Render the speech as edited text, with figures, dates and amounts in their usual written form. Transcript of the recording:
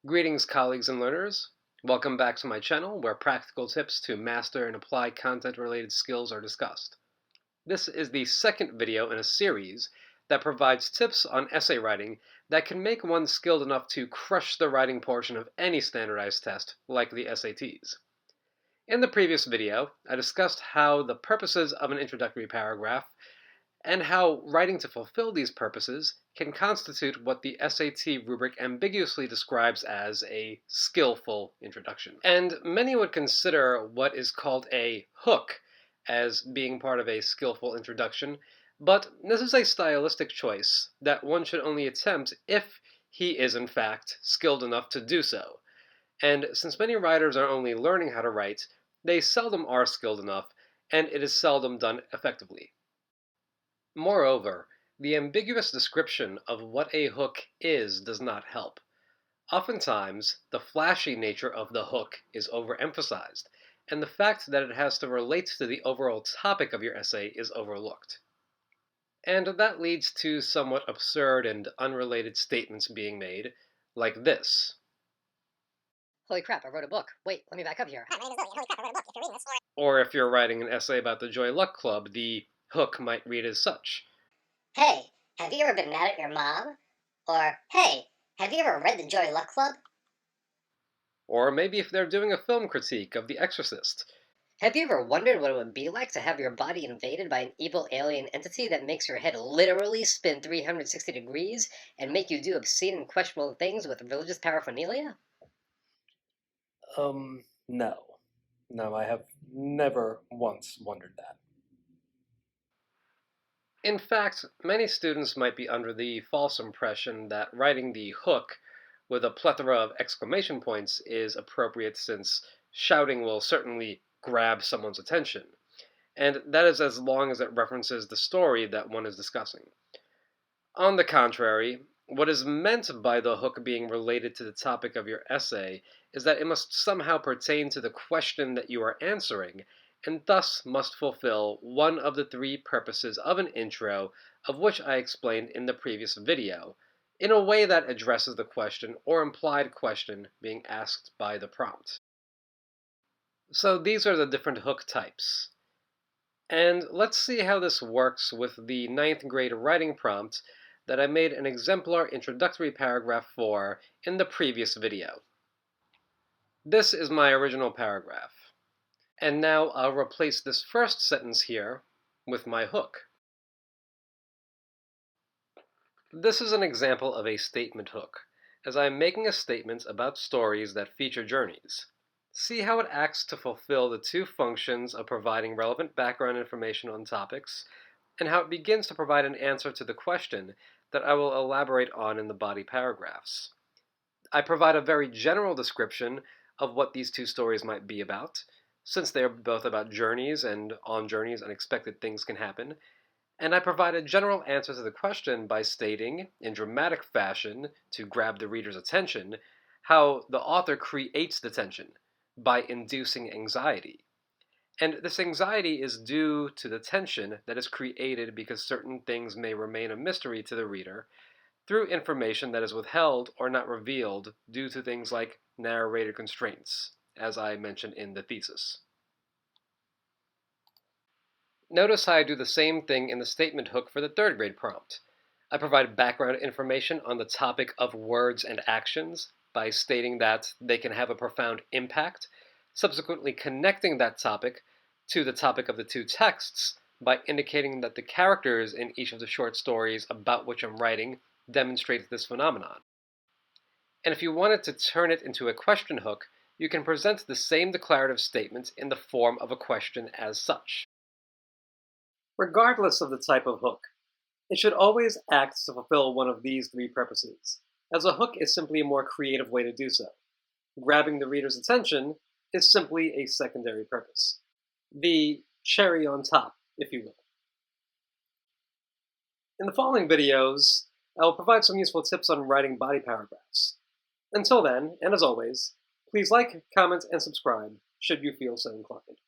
Greetings, colleagues and learners. Welcome back to my channel, where practical tips to master and apply content-related skills are discussed. This is the second video in a series that provides tips on essay writing that can make one skilled enough to crush the writing portion of any standardized test, like the SATs. In the previous video, I discussed how the purposes of an introductory paragraph and how writing to fulfill these purposes can constitute what the SAT rubric ambiguously describes as a skillful introduction. And many would consider what is called a hook as being part of a skillful introduction, but this is a stylistic choice that one should only attempt if he is in fact skilled enough to do so. And since many writers are only learning how to write, they seldom are skilled enough, and it is seldom done effectively. Moreover, the ambiguous description of what a hook is does not help. Oftentimes, the flashy nature of the hook is overemphasized, and the fact that it has to relate to the overall topic of your essay is overlooked. And that leads to somewhat absurd and unrelated statements being made, like this. Holy crap, I wrote a book. Wait, let me back up here. Or if you're writing an essay about the Joy Luck Club, the hook might read as such. Hey, have you ever been mad at your mom? Or, hey, have you ever read the Joy Luck Club? Or maybe if they're doing a film critique of The Exorcist. Have you ever wondered what it would be like to have your body invaded by an evil alien entity that makes your head literally spin 360 degrees and make you do obscene and questionable things with religious paraphernalia? No. No, I have never once wondered that. In fact, many students might be under the false impression that writing the hook with a plethora of exclamation points is appropriate, since shouting will certainly grab someone's attention, and that is as long as it references the story that one is discussing. On the contrary, what is meant by the hook being related to the topic of your essay is that it must somehow pertain to the question that you are answering, and thus must fulfill one of the three purposes of an intro, of which I explained in the previous video, in a way that addresses the question or implied question being asked by the prompt. So these are the different hook types. And let's see how this works with the 9th grade writing prompt that I made an exemplar introductory paragraph for in the previous video. This is my original paragraph. And now I'll replace this first sentence here with my hook. This is an example of a statement hook, as I am making a statement about stories that feature journeys. See how it acts to fulfill the two functions of providing relevant background information on topics, and how it begins to provide an answer to the question that I will elaborate on in the body paragraphs. I provide a very general description of what these two stories might be about, since they are both about journeys, and on journeys unexpected things can happen, and I provide a general answer to the question by stating, in dramatic fashion, to grab the reader's attention, how the author creates the tension by inducing anxiety. And this anxiety is due to the tension that is created because certain things may remain a mystery to the reader through information that is withheld or not revealed due to things like narrator constraints, as I mentioned in the thesis. Notice how I do the same thing in the statement hook for the 3rd grade prompt. I provide background information on the topic of words and actions by stating that they can have a profound impact, subsequently connecting that topic to the topic of the two texts by indicating that the characters in each of the short stories about which I'm writing demonstrate this phenomenon. And if you wanted to turn it into a question hook, you can present the same declarative statement in the form of a question as such. Regardless of the type of hook, it should always act to fulfill one of these three purposes, as a hook is simply a more creative way to do so. Grabbing the reader's attention is simply a secondary purpose. The cherry on top, if you will. In the following videos, I will provide some useful tips on writing body paragraphs. Until then, and as always, please like, comment, and subscribe should you feel so inclined.